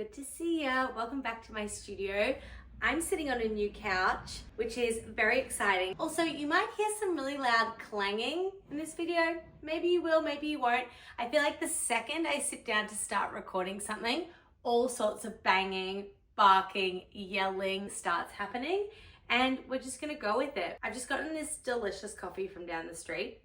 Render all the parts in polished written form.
Good to see ya. Welcome back to my studio. I'm sitting on a new couch, which is very exciting. Also, you might hear some really loud clanging in this video. Maybe you will, maybe you won't. I feel like the second I sit down to start recording something, all sorts of banging, barking, yelling starts happening, and we're just gonna go with it. I've just gotten this delicious coffee from down the street.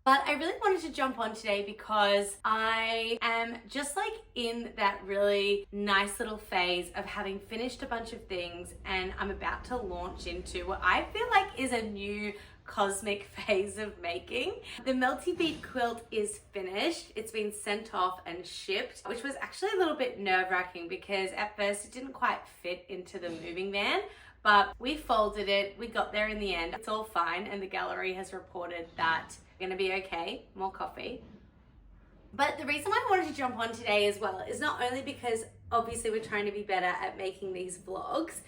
But I really wanted to jump on today because I am just like in that really nice little phase of having finished a bunch of things, and I'm about to launch into what I feel like is a new cosmic phase of making. The Melty Bead quilt is finished. It's been sent off and shipped, which was actually a little bit nerve-wracking because at first it didn't quite fit into the moving van. But we folded it, we got there in the end. It's all fine, and the gallery has reported that we're gonna be okay. More coffee. But the reason I wanted to jump on today as well is not only because obviously we're trying to be better at making these vlogs,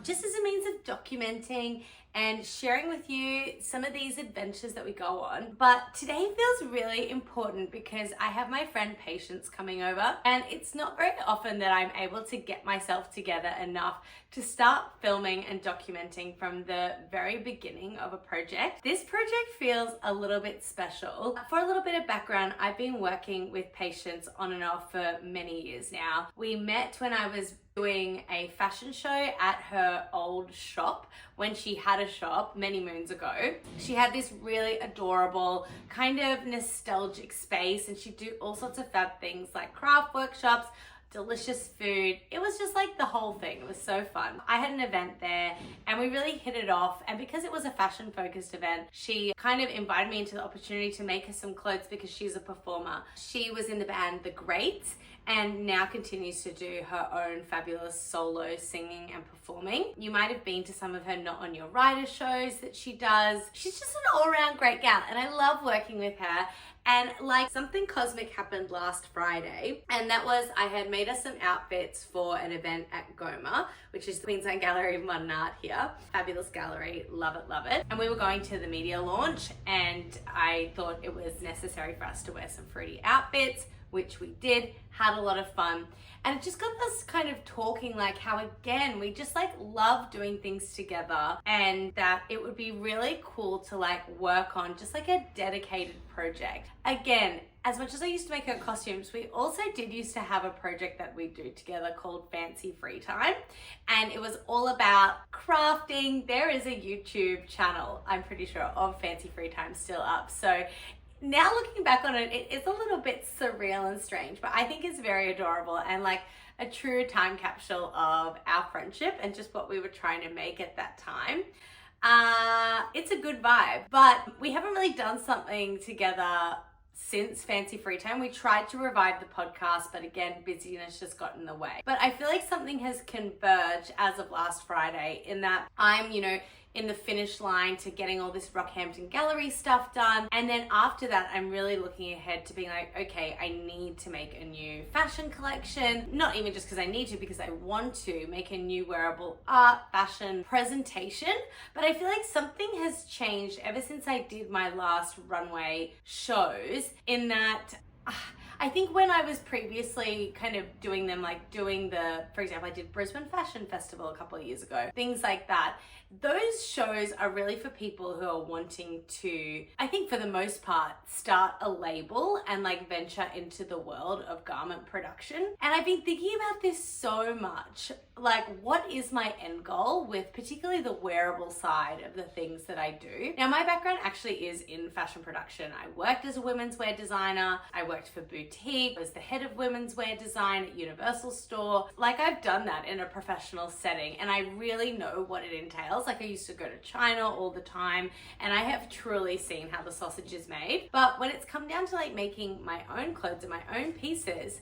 just as a means of documenting and sharing with you some of these adventures that we go on. But today feels really important because I have my friend Patience coming over, and it's not very often that I'm able to get myself together enough to start filming and documenting from the very beginning of a project. This project feels a little bit special. For a little bit of background, I've been working with Patience on and off for many years now. We met when I was doing a fashion show at her old shop when she had a shop many moons ago. She had this really adorable kind of nostalgic space, and she'd do all sorts of fab things like craft workshops, delicious food. It was just like the whole thing. It was so fun. I had an event there and we really hit it off, and because it was a fashion focused event, she kind of invited me into the opportunity to make her some clothes because she's a performer. She was in the band The Greats and now continues to do her own fabulous solo singing and performing. You might have been to some of her Not On Your Rider shows that she does. She's just an all-around great gal, and I love working with her. And like, something cosmic happened last Friday, and that was I had made us some outfits for an event at Goma, which is the Queensland Gallery of Modern Art here. Fabulous gallery, love it, love it. And we were going to the media launch, and I thought it was necessary for us to wear some fruity outfits, which we did, had a lot of fun. And it just got us kind of talking like how, again, we just like love doing things together, and that it would be really cool to like work on just like a dedicated project. Again, as much as I used to make her costumes, we also did used to have a project that we do together called Fancy Free Time. And it was all about crafting. There is a YouTube channel, I'm pretty sure, of Fancy Free Time still up. So now looking back on it, it's a little bit surreal and strange, but I think it's very adorable and like a true time capsule of our friendship and just what we were trying to make at that time. It's a good vibe, but we haven't really done something together since Fancy Free Time. We tried to revive the podcast, but again, busyness just got in the way. But I feel like something has converged as of last Friday in that I'm, in the finish line to getting all this Rockhampton Gallery stuff done. And then after that, I'm really looking ahead to being like, okay, I need to make a new fashion collection. Not even just because I need to, because I want to make a new wearable art fashion presentation. But I feel like something has changed ever since I did my last runway shows, in that I think when I was previously kind of doing them, like for example, I did Brisbane Fashion Festival a couple of years ago, things like that. Those shows are really for people who are wanting to, I think for the most part, start a label and like venture into the world of garment production. And I've been thinking about this so much. Like, what is my end goal with particularly the wearable side of the things that I do? Now, my background actually is in fashion production. I worked as a women's wear designer. I worked for boutique, was the head of women's wear design at Universal Store. Like, I've done that in a professional setting, and I really know what it entails. Like, I used to go to China all the time, and I have truly seen how the sausage is made. But when it's come down to like making my own clothes and my own pieces,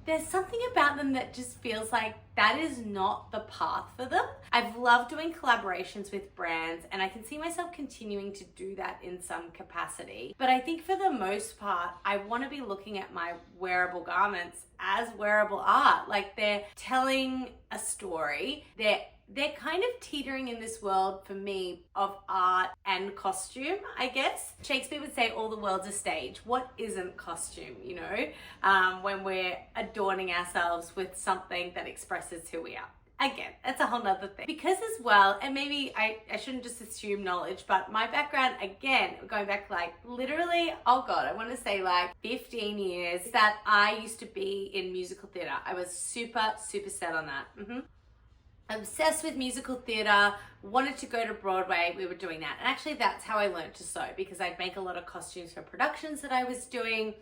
there's something about them that just feels like that is not the path for them. I've loved doing collaborations with brands, and I can see myself continuing to do that in some capacity. But I think for the most part, I want to be looking at my wearable garments as wearable art. Like, they're telling a story, they're they're kind of teetering in this world for me of art and costume, I guess. Shakespeare would say all the world's a stage. What isn't costume, you know, when we're adorning ourselves with something that expresses who we are. Again, that's a whole nother thing. Because as well, and maybe I shouldn't just assume knowledge, but my background, again, going back like literally, oh God, I want to say like 15 years that I used to be in musical theater. I was super set on that. Obsessed with musical theater, wanted to go to Broadway. We were doing that. And actually that's how I learned to sew, because I'd make a lot of costumes for productions that I was doing.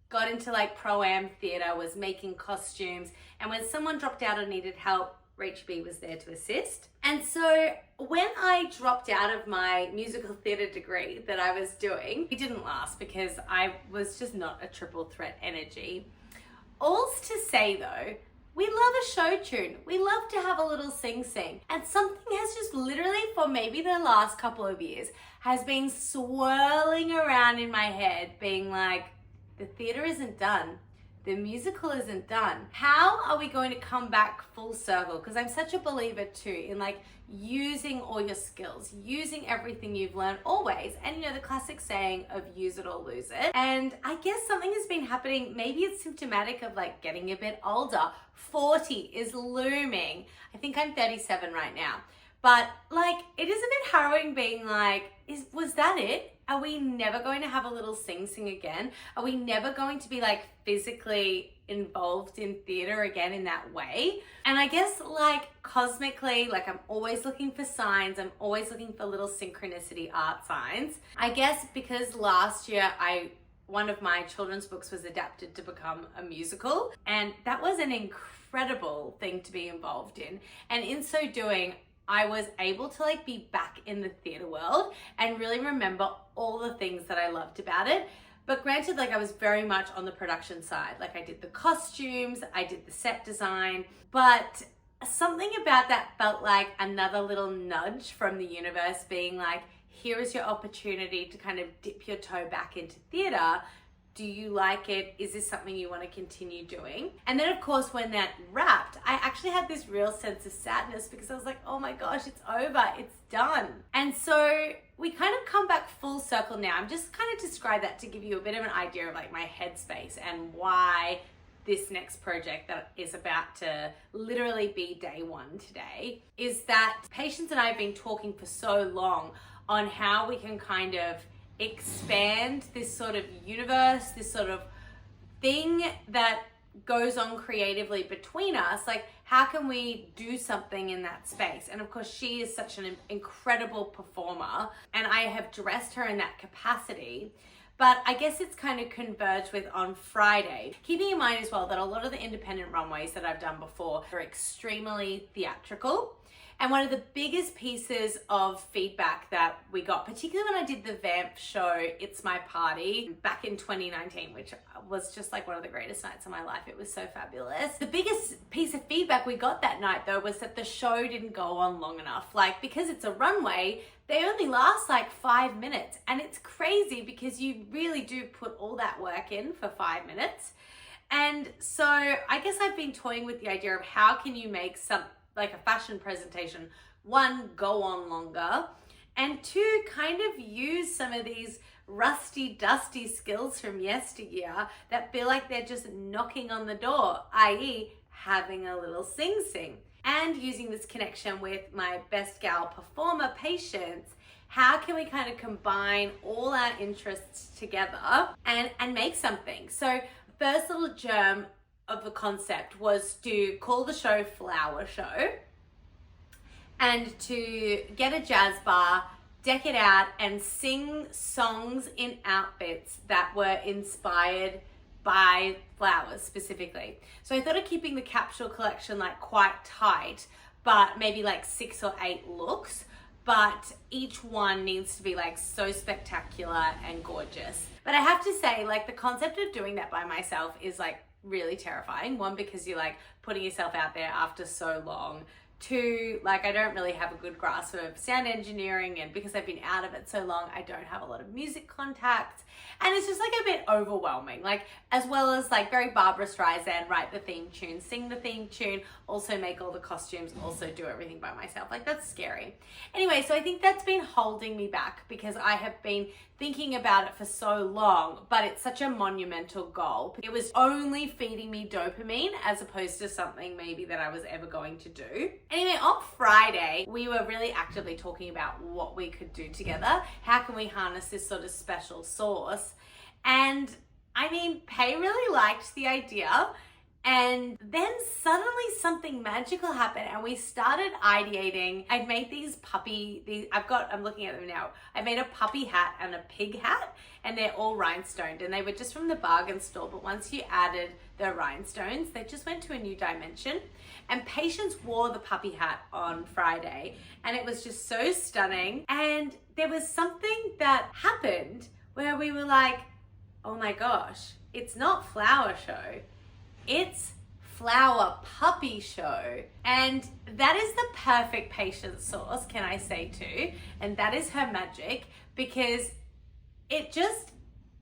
Got into like pro-am theater, was making costumes. And when someone dropped out or needed help, Rach B was there to assist. And so when I dropped out of my musical theater degree that I was doing, it didn't last because I was just not a triple threat energy. All's to say though, we love a show tune. We love to have a little sing. And something has just literally for maybe the last couple of years has been swirling around in my head being like, the theater isn't done. The musical isn't done. How are we going to come back full circle? Because I'm such a believer too in like using all your skills, using everything you've learned always. And you know, the classic saying of use it or lose it. And I guess something has been happening. Maybe it's symptomatic of like getting a bit older. 40 is looming. I think I'm 37 right now. But like, it is a bit harrowing being like, was that it? Are we never going to have a little sing again? Are we never going to be like physically involved in theater again in that way? And I guess like cosmically, like I'm always looking for signs. I'm always looking for little synchronicity art signs. I guess because last year one of my children's books was adapted to become a musical, and that was an incredible thing to be involved in. And in so doing, I was able to like be back in the theater world and really remember all the things that I loved about it. But granted, like I was very much on the production side. Like I did the costumes, I did the set design, but something about that felt like another little nudge from the universe being like, here is your opportunity to kind of dip your toe back into theater. Do you like it? Is this something you want to continue doing? And then of course, when that wrapped, I actually had this real sense of sadness because I was like, oh my gosh, it's over, it's done. And so we kind of come back full circle now. I'm just kind of describe that to give you a bit of an idea of like my headspace and why this next project that is about to literally be day one today is that Patience and I have been talking for so long on how we can kind of expand this sort of universe, this sort of thing that goes on creatively between us. Like, how can we do something in that space? And of course, she is such an incredible performer, and I have dressed her in that capacity. But I guess it's kind of converged with on Friday. Keeping in mind as well that a lot of the independent runways that I've done before are extremely theatrical. And one of the biggest pieces of feedback that we got, particularly when I did the Vamp show, It's My Party, back in 2019, which was just like one of the greatest nights of my life. It was so fabulous. The biggest piece of feedback we got that night though was that the show didn't go on long enough. Like, because it's a runway, they only last like 5 minutes. And it's crazy because you really do put all that work in for 5 minutes. And so I guess I've been toying with the idea of how can you make like a fashion presentation, one, go on longer, and two, kind of use some of these rusty, dusty skills from yesteryear that feel like they're just knocking on the door, i.e. having a little sing. And using this connection with my best gal performer, Patience, how can we kind of combine all our interests together and make something? So first little germ of the concept was to call the show Flower Show and to get a jazz bar, deck it out, and sing songs in outfits that were inspired by flowers specifically. So I thought of keeping the capsule collection like quite tight, but maybe like 6 or 8 looks, but each one needs to be like so spectacular and gorgeous. But I have to say, like, the concept of doing that by myself is like really terrifying. One, because you're like putting yourself out there after so long. Two, like I don't really have a good grasp of sound engineering, and because I've been out of it so long, I don't have a lot of music contacts. And it's just like a bit overwhelming, like as well as like very Barbara Streisand, write the theme tune, sing the theme tune, also make all the costumes, also do everything by myself. Like that's scary. Anyway, so I think that's been holding me back because I have been thinking about it for so long, but it's such a monumental goal. It was only feeding me dopamine as opposed to something maybe that I was ever going to do. Anyway, on Friday, we were really actively talking about what we could do together. How can we harness this sort of special sauce? And I mean, Pei really liked the idea. And then suddenly something magical happened and we started ideating. I'd made I'm looking at them now. I made a puppy hat and a pig hat, and they're all rhinestoned, and they were just from the bargain store. But once you added the rhinestones, they just went to a new dimension. And Patience wore the puppy hat on Friday, and it was just so stunning. And there was something that happened where we were like, oh my gosh, it's not flower show. It's flower puppy show. And that is the perfect Patience sauce, can I say too. And that is her magic, because it just,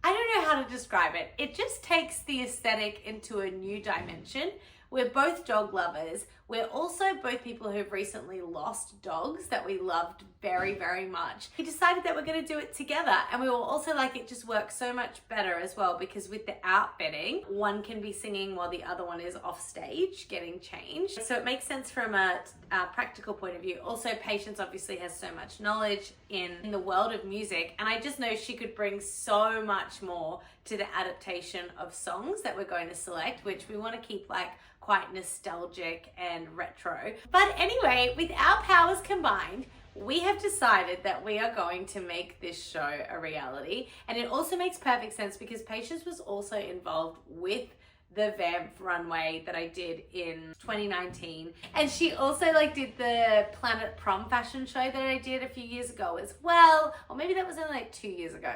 I don't know how to describe it. It just takes the aesthetic into a new dimension. We're both dog lovers. We're also both people who've recently lost dogs that we loved very, very much. We decided that we're going to do it together, and we were also like, it just works so much better as well, because with the outfitting, one can be singing while the other one is off stage getting changed. So it makes sense from a practical point of view. Also, Patience obviously has so much knowledge in the world of music, and I just know she could bring so much more to the adaptation of songs that we're going to select, which we want to keep like quite nostalgic and retro. But anyway, with our powers combined, we have decided that we are going to make this show a reality. And it also makes perfect sense because Patience was also involved with the Vamp runway that I did in 2019. And she also like did the Planet Prom fashion show that I did a few years ago as well. Or maybe that was only like 2 years ago.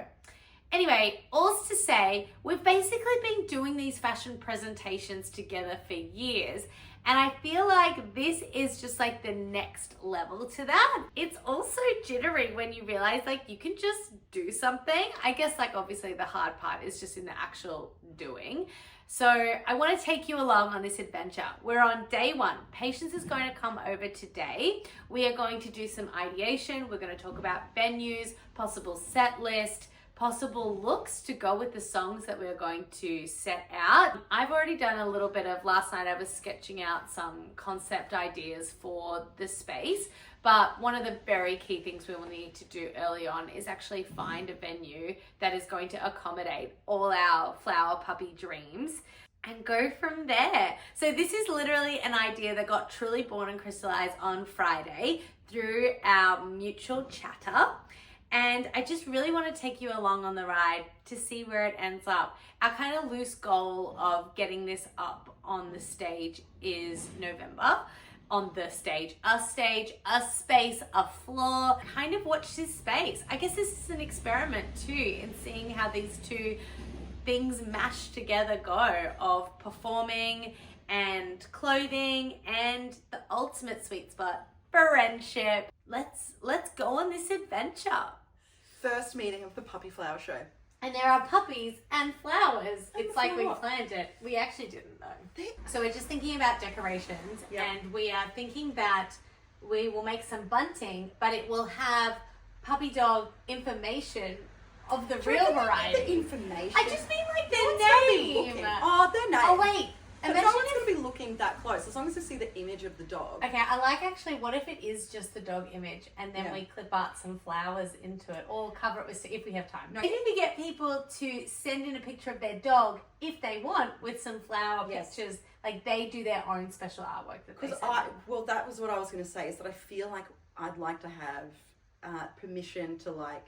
Anyway, all's to say, we've basically been doing these fashion presentations together for years, and I feel like this is just like the next level to that. It's also jittery when you realize like you can just do something. I guess like obviously the hard part is just in the actual doing. So I want to take you along on this adventure. We're on day one. Patience is going to come over today. We are going to do some ideation. We're going to talk about venues, possible set list, possible looks to go with the songs that we're going to set out. I've already done a little bit of, last night I was sketching out some concept ideas for the space, but one of the very key things we will need to do early on is actually find a venue that is going to accommodate all our flower puppy dreams and go from there. So this is literally an idea that got truly born and crystallized on Friday through our mutual chatter. And I just really want to take you along on the ride to see where it ends up. Our kind of loose goal of getting this up on the stage is November. On the stage, a space, a floor. Kind of watch this space. I guess this is an experiment too in seeing how these two things mash together go, of performing and clothing and the ultimate sweet spot, friendship. Let's go on this adventure. First meeting of the Puppy Flower Show. And there are puppies and flowers. It's like we planned it. We actually didn't though. So we're just thinking about decorations, and we are thinking that we will make some bunting, but it will have puppy dog information of the real variety. The information. I just mean like their name. Oh, their name. Oh wait. But no one's going to be looking that close, as long as they see the image of the dog. Okay, I like actually, what if it is just the dog image and then we clip art some flowers into it, or cover it with, if we have time. No. Maybe we get people to send in a picture of their dog, if they want, with some flower pictures, like they do their own special artwork that they send in. Well, that was what I was going to say, is that I feel like I'd like to have permission to like,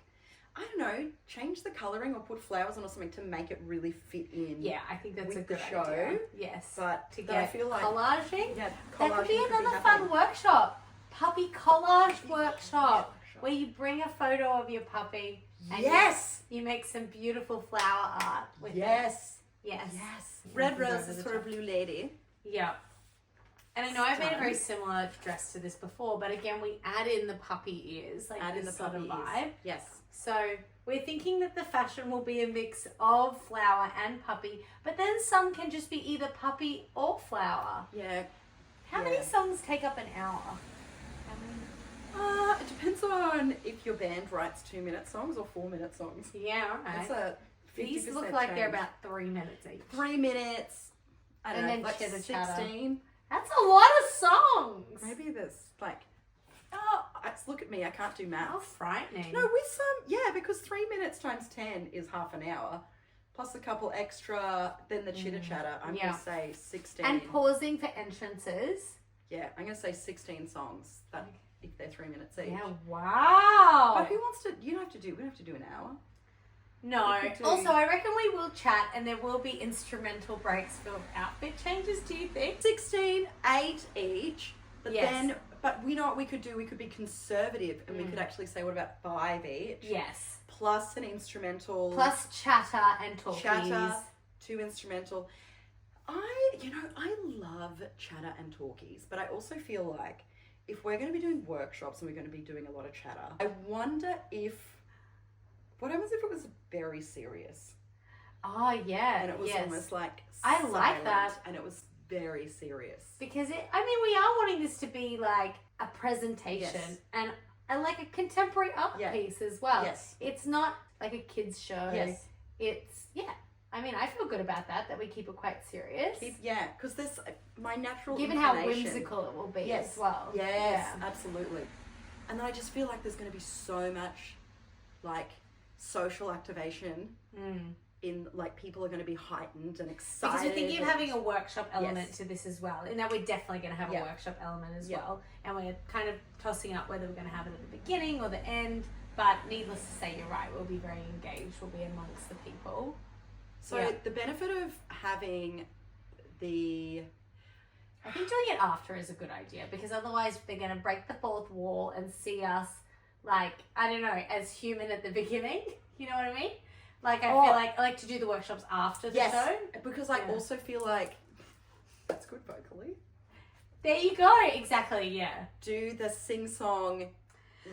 I don't know, change the colouring or put flowers on or something to make it really fit in. Yeah, I think that's with a good the show. idea. Yes. But to get I feel like collaging. Yeah, that could be another fun workshop. Puppy collage workshop. Where you bring a photo of your puppy and you make some beautiful flower art with it. Yes. Red roses for a blue lady. Yeah. And I know I've made a very similar dress to this before, but again, we add in the puppy ears, like add in the sort of vibe. Yes. So we're thinking that the fashion will be a mix of flower and puppy, but then some can just be either puppy or flower. Yeah. How many songs take up an hour? It depends on if your band writes 2-minute songs or 4-minute songs. Yeah, all right. It's a 50% These look like they're change. about 3 minutes each. 3 minutes. I don't And know, then like chitter chatter. 16. That's a lot of songs. Maybe there's like, oh, look at me, I can't do maths. How frightening. No, with some, yeah, because 3 minutes times 10 is half an hour. Plus a couple extra, then the chitter chatter. I'm going to say 16. And pausing for entrances. Yeah, I'm going to say 16 songs. That if they're 3 minutes each. Yeah, wow. But who wants to, we don't have to do an hour. No. We could do- Also, I reckon we will chat and there will be instrumental breaks for outfit changes, do you think? 16, 8 each. But Yes. then, but we know what we could do? We could be conservative and we could actually say, what about 5 each? Yes. Plus an instrumental. Plus chatter and talkies. chatter, 2 instrumental. I love chatter and talkies, but I also feel like if we're going to be doing workshops and we're going to be doing a lot of chatter, I wonder what happens if it was very serious Oh, yeah. and it was yes. almost like I like silent that. and it was very serious. Because we are wanting this to be like a presentation Yes. and like a contemporary art Yeah. piece as well. Yes. It's not like a kid's show. Yes. It's, I feel good about that we keep it quite serious. Because there's my natural Given how inclination- whimsical it will be Yes. as well. Yes, Yeah. absolutely. And then I just feel like there's going to be so much like social activation in like people are going to be heightened and excited. Because we're thinking of and- having a workshop element Yes. to this as well. And that we're definitely going to have Yeah. a workshop element as Yeah. well. And we're kind of tossing up whether we're going to have it at the beginning or the end. But needless to say, you're right. We'll be very engaged. We'll be amongst the people. So Yeah. the benefit of having I think doing it after is a good idea because otherwise they're going to break the fourth wall and see us like, I don't know, as human at the beginning. You know what I mean? Like, I feel like I like to do the workshops after the show. because I Yeah. also feel like that's good vocally. There you go. Exactly, yeah. Do the sing song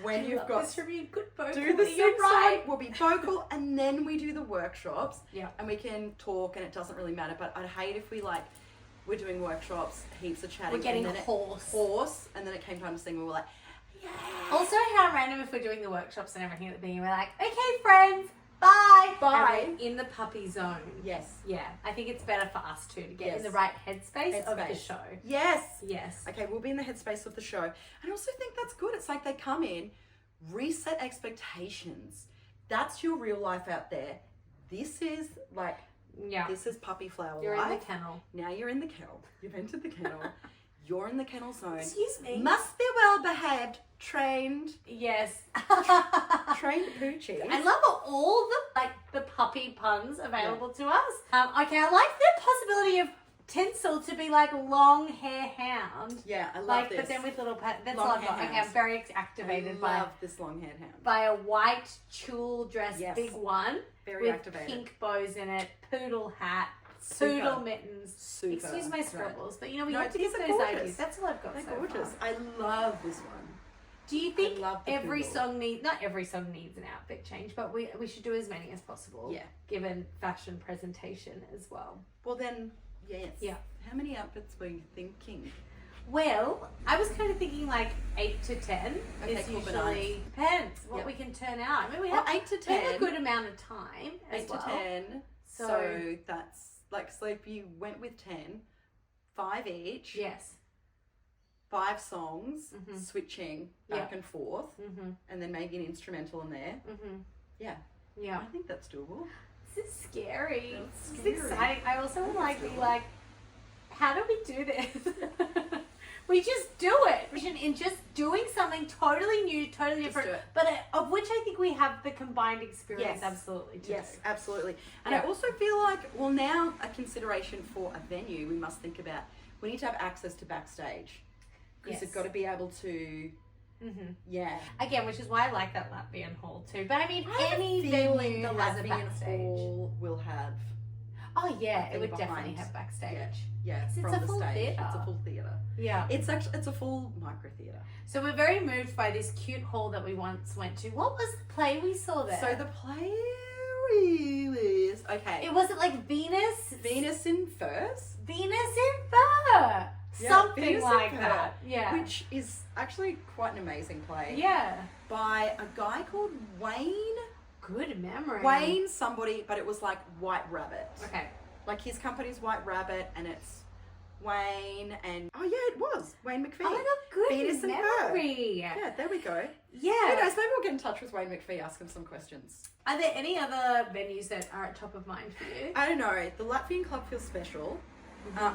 when I you've love got this from you. Good vocal. do the You're sing right. song. We'll be vocal and then we do the workshops. Yeah. And we can talk and it doesn't really matter. But I'd hate if we're doing workshops, heaps of chatting. We're getting and then hoarse. and then it came time to sing. We were like, yeah. Also, how random if we're doing the workshops and everything at the beginning, we're like, okay, friends, bye. Bye. And we're in the puppy zone. Yes. Yeah, I think it's better for us too to get Yes. in the right headspace of the Headspace. show. Yes. Yes. Okay, we'll be in the headspace of the show. And I also think that's good. It's like they come in, reset expectations. That's your real life out there. This is like, Yeah. this is puppy flower You're life. in the kennel. Now you're in the kennel. You've entered the kennel. You're in the kennel zone. Excuse me. Must be well behaved, trained Yes. poochies. I love all the puppy puns available to us. Okay, I like the possibility of tinsel to be like long hair hound. Yeah, I love Like, this. but then with little that's Long all I've hair got. Okay, hounds. I'm very activated I love this long-haired hound. by a white tulle dress, Yes. big one Very with activated. pink bows in it, poodle hat, Super. poodle mittens. Super. Excuse my scribbles, but we No, have to these get are those gorgeous. ideas. That's all I've got. They're so gorgeous. far. I love this one. Do you think love the every poodle. song not every song needs an outfit change, but we should do as many as possible. Yeah. Given fashion presentation as well. Well then, yes. Yeah. How many outfits were you thinking? Well, I was kind of thinking like 8 to 10 Okay, is cool, usually depends what Yep. we can turn out. I mean, we Well, have 8 to we have 10. a good amount of time as 8 well. to 10. So that's like, so if you went with 10, 5 each, Yes. 5 songs, Mhm. switching back and forth, and then maybe an instrumental in there. Yeah. Yeah. I think that's doable. This is scary. That's This scary. is exciting. I also would like to be doable. like, how do we do this? We just do it. In just doing something totally new, totally Just different, do it. but of which I think we have the combined experience Yes. absolutely to Yes, do. absolutely. And Yeah. I also feel like, well, now a consideration for a venue, we must think about, we need to have access to backstage. Because Yes. you've got to be able to, yeah. Again, which is why I like that Latvian hall too. But I mean, I have a any feeling venue the has a Latvian backstage. hall will have. Oh, Oh yeah, it thing would definitely behind- have backstage. Yeah, It's from a the full stage. theatre. It's a full theatre. Yeah. It's a full micro theatre. So we're very moved by this cute hall that we once went to. What was the play we saw there? So the play is okay. It wasn't like Venus. Venus in Furs, Venus in Fur. Yeah, Something Venus in like Fur, that. Yeah. which is actually quite an amazing play. Yeah. By a guy called Wayne. Good memory. Wayne somebody, but it was like White Rabbit. Okay. Like his company's White Rabbit, and it's Wayne and oh yeah, it was Wayne McPhee. Oh my god, good Venus and Fur. memory. Yeah, there we go. Yeah. Who knows? Maybe we'll get in touch with Wayne McPhee, ask him some questions. Are there any other venues that are at top of mind for you? I don't know. The Latvian Club feels special.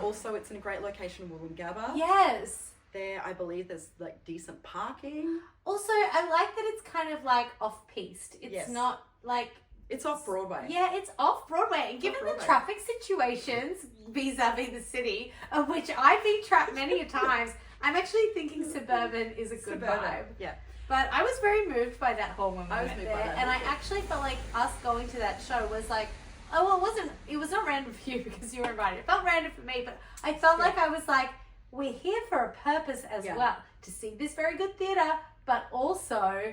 Also, it's in a great location in Wollongabba. Yes. There, I believe there's like decent parking. Also, I like that it's kind of like off-piste. It's Yes. not like... It's off Broadway. Yeah, it's off-Broadway. And given the Off-Broadway. traffic situations vis-a-vis the city, of which I've been trapped many a times, I'm actually thinking suburban is a good vibe. Yeah. But I was very moved by that hall when we I was went moved there. by that And I hall, too. actually felt like us going to that show was like, oh, well, it was not random for you because you were invited. It felt random for me, but I felt like I was like, we're here for a purpose as well. To see this very good theatre, but also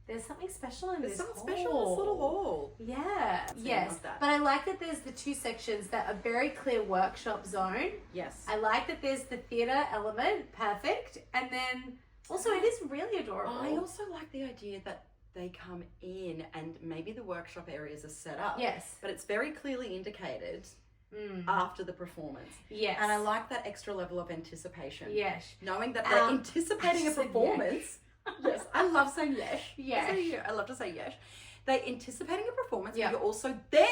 there's something special in There's this something hall. special in this little hall. Yeah. So I Yes. love that. But I like that there's the two sections that are very clear workshop zone. Yes. I like that there's the theatre element, perfect. And then also it is really adorable. I also like the idea that they come in and maybe the workshop areas are set up. Yes. But it's very clearly indicated after the performance. Yes. And I like that extra level of anticipation. Yes. Knowing that they're anticipating a I said performance. Yes, I love saying yes. Yes. I love to say yes. They're anticipating a performance, Yeah. but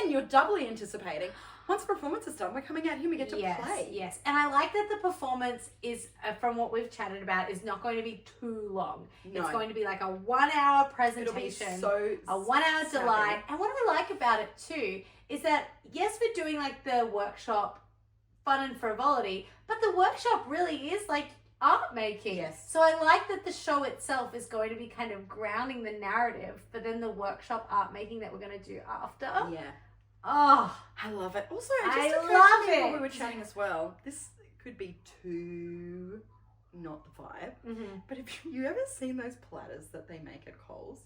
you're doubly anticipating. Once the performance is done, we're coming out here and we get to play. Yes, and I like that the performance is, from what we've chatted about, is not going to be too long. No. It's going to be like a 1 hour presentation, It'll be so a 1 hour snappy. delight. And what I like about it too is that, yes, we're doing like the workshop fun and frivolity, but the workshop really is like art making. Yes. So I like that the show itself is going to be kind of grounding the narrative, but then the workshop art making that we're going to do after. Yeah. Oh, I love it. Also, it I just occurred love to me it. while we were chatting as well. This could be too not the vibe. But have you ever seen those platters that they make at Coles?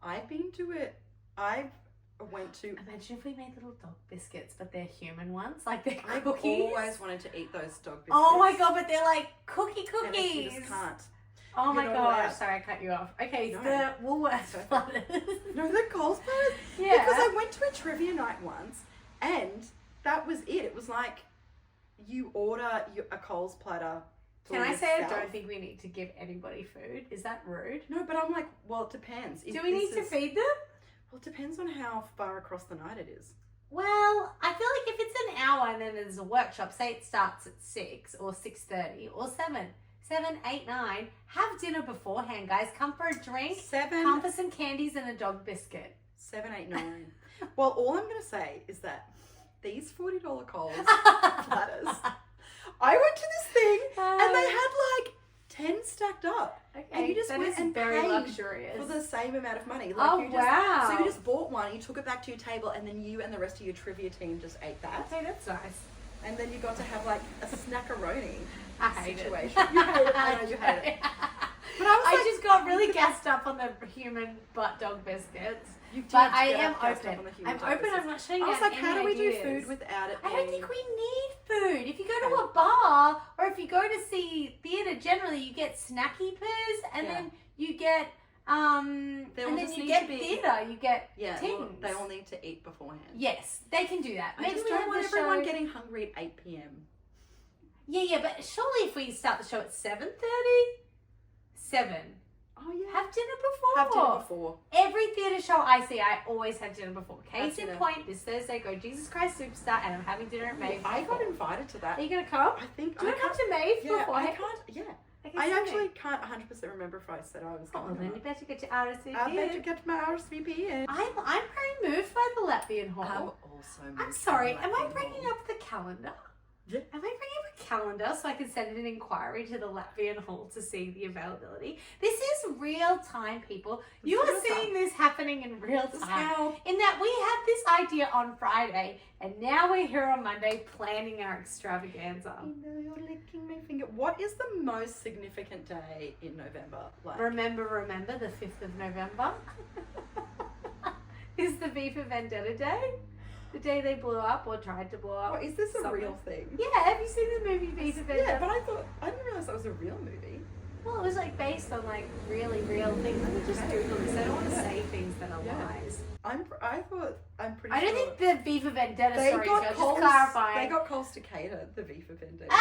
I've been to it. I went to. Imagine if we made little dog biscuits, but they're human ones, like they're I've cookies. always wanted to eat those dog biscuits. Oh my god, but they're like And you cookies. just can't. Oh my You're not gosh, allowed. sorry I cut you off. Okay, No. the Woolworths platters. No, the Coles platters. Yeah. Because I went to a trivia night once, and that was it. It was like you order a Coles platter. Can for I say I yourself. don't think we need to give anybody food? Is that rude? No, but I'm like, well, it depends. Do we need to feed them? Well, it depends on how far across the night it is. Well, I feel like if it's an hour and then there's a workshop, say it starts at 6 or 6:30 or 7, 8, 9, have dinner beforehand, guys. Come for a drink. 7, Come for some candies and a dog biscuit. 7, 8, 9. Well, all I'm going to say is that these $40 Coles platters, I went to this thing and they had like 10 stacked up. Okay, And you just that went is and very paid luxurious. for the same amount of money. Oh, you just, wow. So you just bought one, you took it back to your table, and then you and the rest of your trivia team just ate that. Okay, that's nice. And then you got to have like a snackaroni I hate situation. it. You hate it. I know you hate it. But I was I like, just got really gassed up on the human butt dog biscuits. you did But I get am gassed up open. on the human I'm dog open. biscuits. I'm not shutting I was down like, how any do we do ideas. food without it I being... don't think we need food. If you go to Okay. a bar or if you go to see theatre, generally you get snacky poos and Yeah. then you get They all and then just you need get to be- theatre. You get Yeah, tins. well, they all need to eat beforehand. Yes, they can do that. I Maybe just we don't have want the everyone show- getting hungry at 8 p.m. Yeah, but surely if we start the show at 7:30, 7. Oh, yeah. Have dinner before. Have dinner before. Every theatre show I see, I always have dinner before. Case in dinner. point, this Thursday, go Jesus Christ Superstar, and I'm having dinner at Maeve. I got invited to that. Are you going to come? I think Do you I want to come can't- to Maeve Yeah, I beforehand? can't. Yeah. Okay, I so actually can't 100% remember if I said I was Oh, going well, then or you not. better get your RSVP. I better get my RSVP in. I'm very moved by the Latvian hall. I'm also I'm sorry, am I bringing up the calendar? Yeah. Am I bringing up calendar so I can send an inquiry to the Latvian Hall to see the availability. This is real time, people. You are seeing this happening in real time. In that we had this idea on Friday and now we're here on Monday planning our extravaganza. I know, you're licking my finger. What is the most significant day in November? Like? Remember, the 5th of November is the V for Vendetta Day. The day they blew up or tried to blow up. Oh, is this a something. real thing? Yeah, have you seen the movie V for Vendetta? Yeah, but I didn't realize that was a real movie. Well, it was like based on like really real things. Let me just Google this. I don't want to say things that are lies. I'm pretty I don't sure think the V for Vendetta they story is got just Coles, clarifying. They got Coles to cater the V for Vendetta.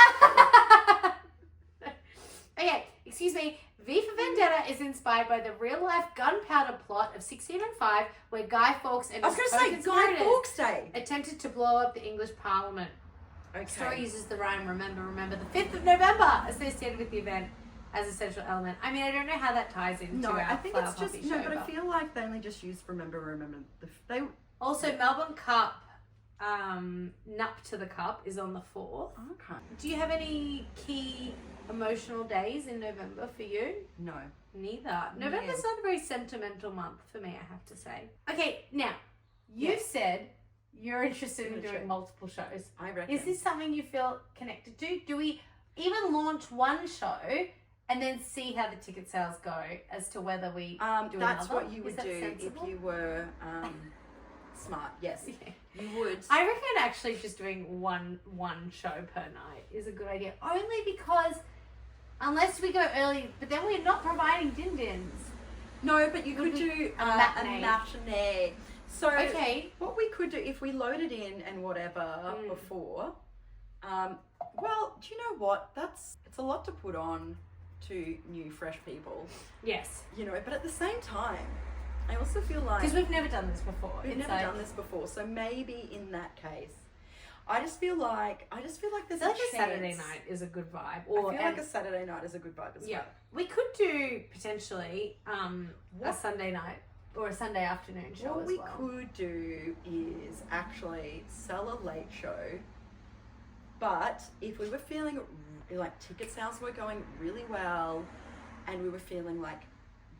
Okay, excuse me. V for Vendetta is inspired by the real-life gunpowder plot of 1605, where Guy Fawkes and I was his going to say Guy co-conspirators Fawkes Day. attempted to blow up the English Parliament. Okay. The story uses the rhyme remember, the 5th of November, associated with the event as a central element. I mean, I don't know how that ties into our I think Flower it's just Puppy show, but I feel like they only just use remember. They Also, Melbourne Cup, Nup to the Cup is on the 4th. okay. Do you have any key emotional days in November for you? No. Neither. November's not a very sentimental month for me, I have to say. Okay, now, you've Yes. said you're interested in doing multiple shows. I reckon. Is this something you feel connected to? Do we even launch one show and then see how the ticket sales go as to whether we do that's another? what you would Is that do sensible? if you were smart. Yes, Yeah. you would. I reckon actually just doing one show per night is a good idea. Only because unless we go early, but then we're not providing din-dins. No, but you could do a a matinee. matinee. So Okay. what we could do if we loaded in and whatever before, well, do you know what? It's a lot to put on to new fresh people, Yes. you know. But at the same time, I also feel like Because we've never done this before. we've It's never done this before, so maybe in that case, I just feel like there's I feel like a a Saturday chance. night is a good vibe. I feel like a Saturday night is a good vibe as yeah, well. we could do potentially a Sunday night or a Sunday afternoon show What as we well. could do is actually sell a late show, but if we were feeling like ticket sales were going really well and we were feeling like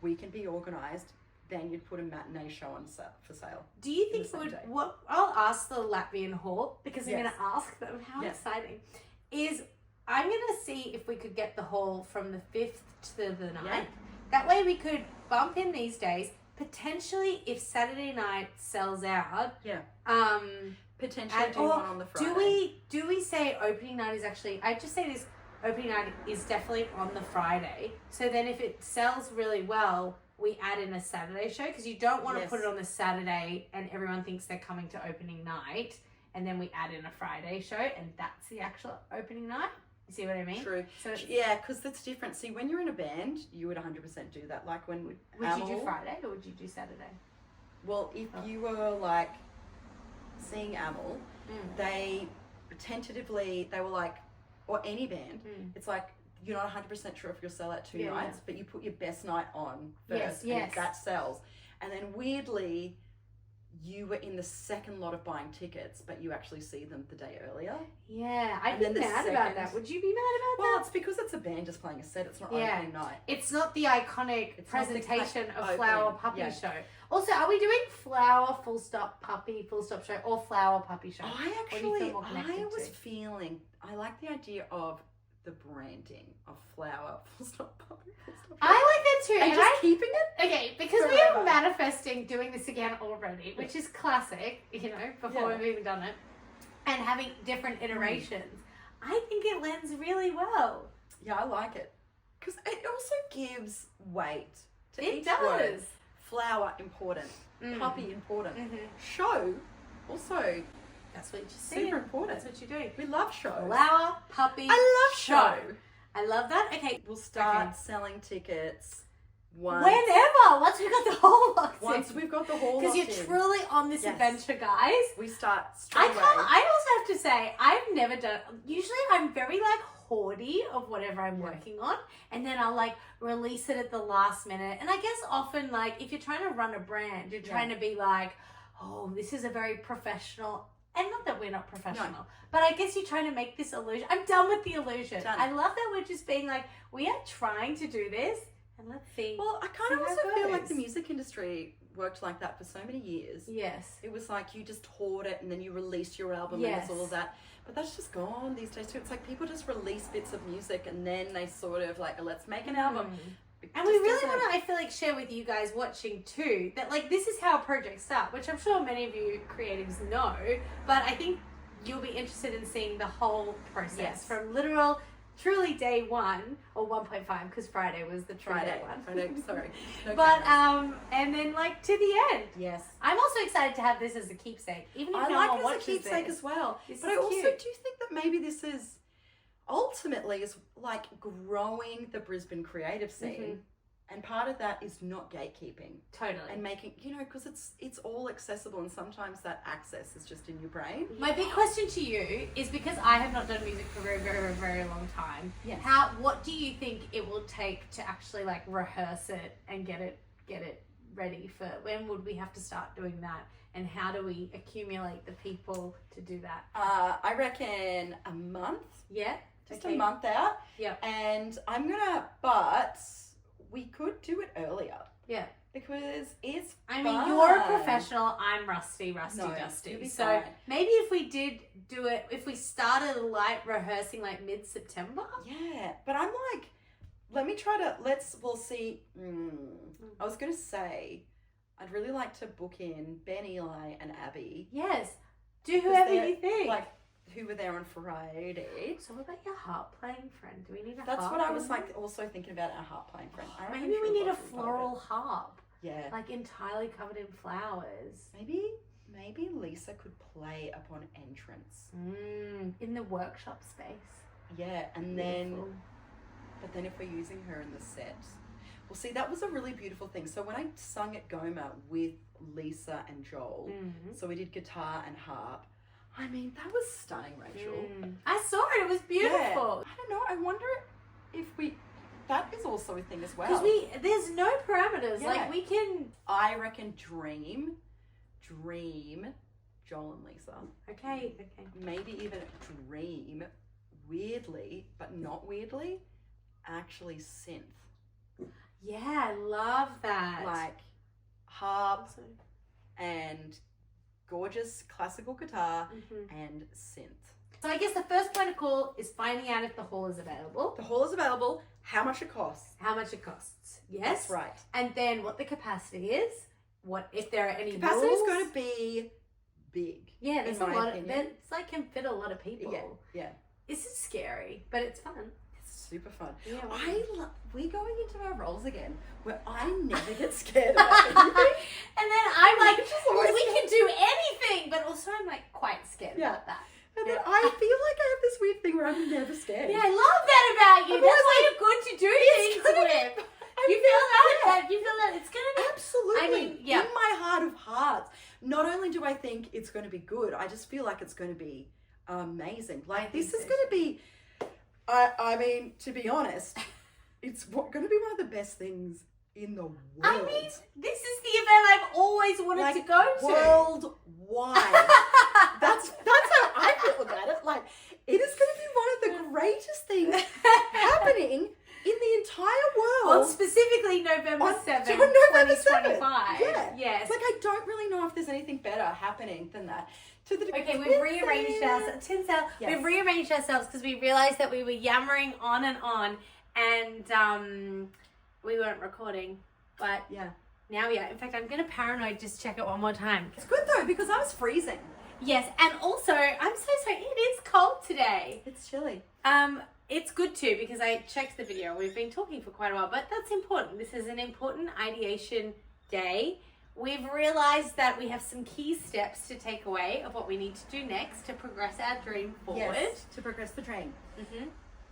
we can be organised, then you'd put a matinee show on for sale. Do you the think same would day. what I'll ask the Latvian Hall because I'm Yes. going to ask them how Yes. exciting is I'm going to see if we could get the hall from the 5th to the 9th. That way we could bump in these days. Potentially, if Saturday night sells out, Potentially do one on the Friday. do we say opening night is actually? I just say this opening night is definitely on the Friday. So then, if it sells really well, we add in a Saturday show because you don't want to put it on the Saturday and everyone thinks they're coming to opening night, and then we add in a Friday show and that's the actual opening night. You see what I mean? True. So Yeah, because that's different. See, when you're in a band, you would 100% do that. Like when would you do Amel- Friday or would you do Saturday? Well, if you were like seeing Amel, they tentatively, they were like, or any band, it's like you're not 100% sure if you'll sell out two nights, but you put your best night on first, and that sells. And then weirdly, you were in the second lot of buying tickets, but you actually see them the day earlier. Yeah, I'd And be then the mad about that. Would you be mad about Well, that? it's because it's a band just playing a set. It's not Yeah. opening night. It's not the iconic It's not the presentation of opening, Flower Puppy yeah. Show. Also, are we doing Flower full stop Puppy full stop show or Flower Puppy Show? I What do you feel actually, more connected I was to? feeling, I like the idea of the branding of Flower full stop puppy full stop. I like that too. And And just keeping it. okay, because we are forever. manifesting doing this again already, which is classic, you know, before Yeah. we've even done it, and having different iterations. I think it lends really well. Yeah, I like it. Because it also gives weight to It each does. word. Flower, important. Puppy, important. Show, also That's what you're just super saying. important. That's what you're doing. We love shows. Flower Puppy I love show. I love that. Okay. We'll start Okay. selling tickets once Once we got the whole locked once in. we've got the whole Because you're locked in, truly on this Yes. adventure, guys. we start straight away. I also have to say, I've never done, usually I'm very like hoardy of whatever I'm working on. And then I'll like release it at the last minute. And I guess often like if you're trying to run a brand, you're trying to be like, oh, this is a very professional, and not that that we're not professional. But I guess you're trying to make this illusion. I'm done with the illusion. Done. I love that we're just being like, we are trying to do this, and let's see. Well, I kind of also feel like the music industry worked like that for so many years. Yes. It was like you just toured it and then you released your album and it's all of that. But that's just gone these days too. It's like people just release bits of music and then they sort of like, let's make an album. And we really want to, I feel like, share with you guys watching too, that like this is how projects start, which I'm sure many of you creatives know, but I think you'll be interested in seeing the whole process from literal, truly day one, or 1.5, because Friday was the true day one. Friday, sorry. No but, cameras. and then like to the end. Yes. I'm also excited to have this as a keepsake, even if I no like one it watches as a keepsake this. as well. This But is I also cute. do think that maybe this is ultimately is like growing the Brisbane creative scene. And part of that is not gatekeeping. Totally. And making, because it's all accessible and sometimes that access is just in your brain. My big question to you is, because I have not done music for a very, very, very long time, Yes. what do you think it will take to actually like rehearse it and get it ready for, when would we have to start doing that? And how do we accumulate the people to do that? I reckon a month. Yeah. Just a month out. Yeah. And but we could do it earlier. Yeah. Because it's I mean, fun. you're a professional. I'm rusty, No, dusty. you'll be So fine. maybe if we did do it, if we started light rehearsing like mid-September. Yeah, but I'm like, we'll see. I was going to say, I'd really like to book in Ben, Eli, and Abby. Yes. Do whoever you think. Like, who were there on Friday. So what about your harp playing friend? Do we need a harp? That's what I was like also thinking about, our harp playing friend. I reckon Maybe we she'll need a love it. floral harp. Yeah. Like entirely covered in flowers. Maybe Lisa could play upon entrance. In the workshop space. Yeah, and Beautiful. but then if we're using her in the set, well, see, that was a really beautiful thing. So when I sung at Goma with Lisa and Joel, so we did guitar and harp. I mean, that was stunning, Rachel. I saw it. It was beautiful. Yeah. I don't know. I wonder if that is also a thing as well. Because there's no parameters. Yeah. Like we can. I reckon dream, Joel and Lisa. Okay. Maybe even dream, weirdly, but not weirdly, actually synth. Yeah, I love that. Like harp and gorgeous classical guitar and synth. So I guess the first point of call is finding out if the hall is available. The hall is available, how much it costs. How much it costs. Yes. That's right. And then what the capacity is. What if there are any Capacity is rules? going to be big. Yeah, there's in a my lot opinion. it's like can fit a lot of people. Yeah. This is scary, but it's fun. It's super fun. Yeah, we're going into our roles again where I never get scared about anything. And then I'm like, Just always we can do anything, but also I'm like quite scared Yeah. about that. And then I feel like I have this weird thing where I'm never scared. Yeah, I love that about you. I'm That's always why like, you're good to do things with. You feel that? You feel that it's gonna be Absolutely. I mean, yeah. In my heart of hearts, not only do I think it's going to be good, I just feel like it's going to be amazing. Like, this is going to be, I mean, to be honest, it's going to be one of the best things in the world. I mean, this is the event I've always wanted to go to. Worldwide. That's how I feel about it. Like, it is going to be one of the greatest things happening in the entire world. On specifically November 7th, November 2025. 7th. Yeah. Yes. It's like, I don't really know if there's anything better happening than that. Okay, we've rearranged ourselves. Yes. We've rearranged ourselves because we realized that we were yammering on, and we weren't recording. But Yeah. now we are. In fact, I'm going to paranoid just check it one more time. It's good though, because I was freezing. Yes, and also, I'm so sorry, it is cold today. It's chilly. It's good too because I checked the video. We've been talking for quite a while, but that's important. This is an important ideation day. We've realized that we have some key steps to take away of what we need to do next to progress our dream forward. Yes, to progress the dream. Mm-hmm.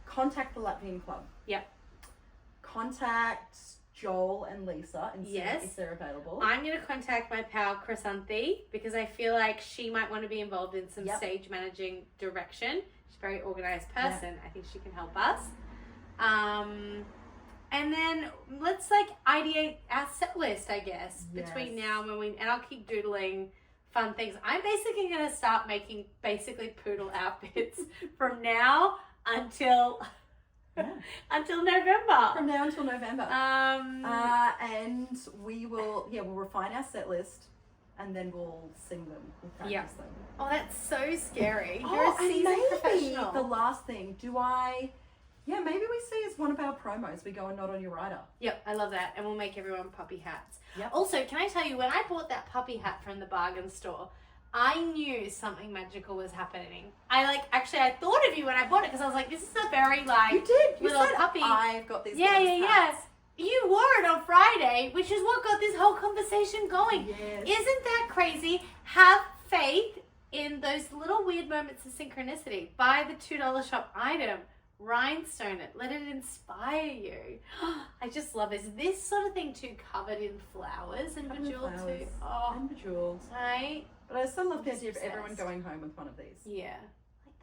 Contact the Latvian club. Yep. Contact Joel and Lisa and see Yes. if they're available. I'm going to contact my pal Chrysanthi because I feel like she might want to be involved in some stage managing direction. She's a very organized person. I think she can help us. And then let's like ideate our set list, I guess, between now and and I'll keep doodling fun things. I'm basically going to start making basically poodle outfits from now until until November. From now until November. And we'll refine our set list, and then we'll sing them. We'll practice them. Oh, that's so scary. You're a and seasoned maybe professional. the last thing, maybe we see as one of our promos, we go and nod on your rider. Yep, I love that. And we'll make everyone puppy hats. Yep. Also, can I tell you, when I bought that puppy hat from the bargain store, I knew something magical was happening. I thought of you when I bought it, because I was like, this is a very You did. You little said, puppy. I've got this. Yes. You wore it on Friday, which is what got this whole conversation going. Yes. Isn't that crazy? Have faith in those little weird moments of synchronicity. Buy the $2 shop item. Rhinestone it. Let it inspire you. I just love this. This sort of thing too, covered in flowers and bejeweled too. Oh, And bejeweled. right? But I still love the idea of Obsessed. everyone going home with one of these. Yeah.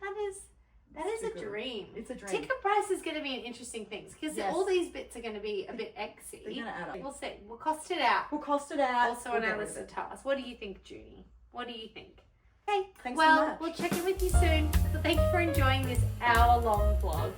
That is Super. a dream. It's a dream. Ticket price is going to be an interesting thing, because Yes. all these bits are going to be a bit exy. They're going to add up. We'll see. We'll cost it out. We'll cost it out. Also We'll on get our rid list of of it. tasks. What do you think, Junie? What do you think? Okay. Thanks so well, much. we'll check in with you soon. So thank you for enjoying this hour-long vlog.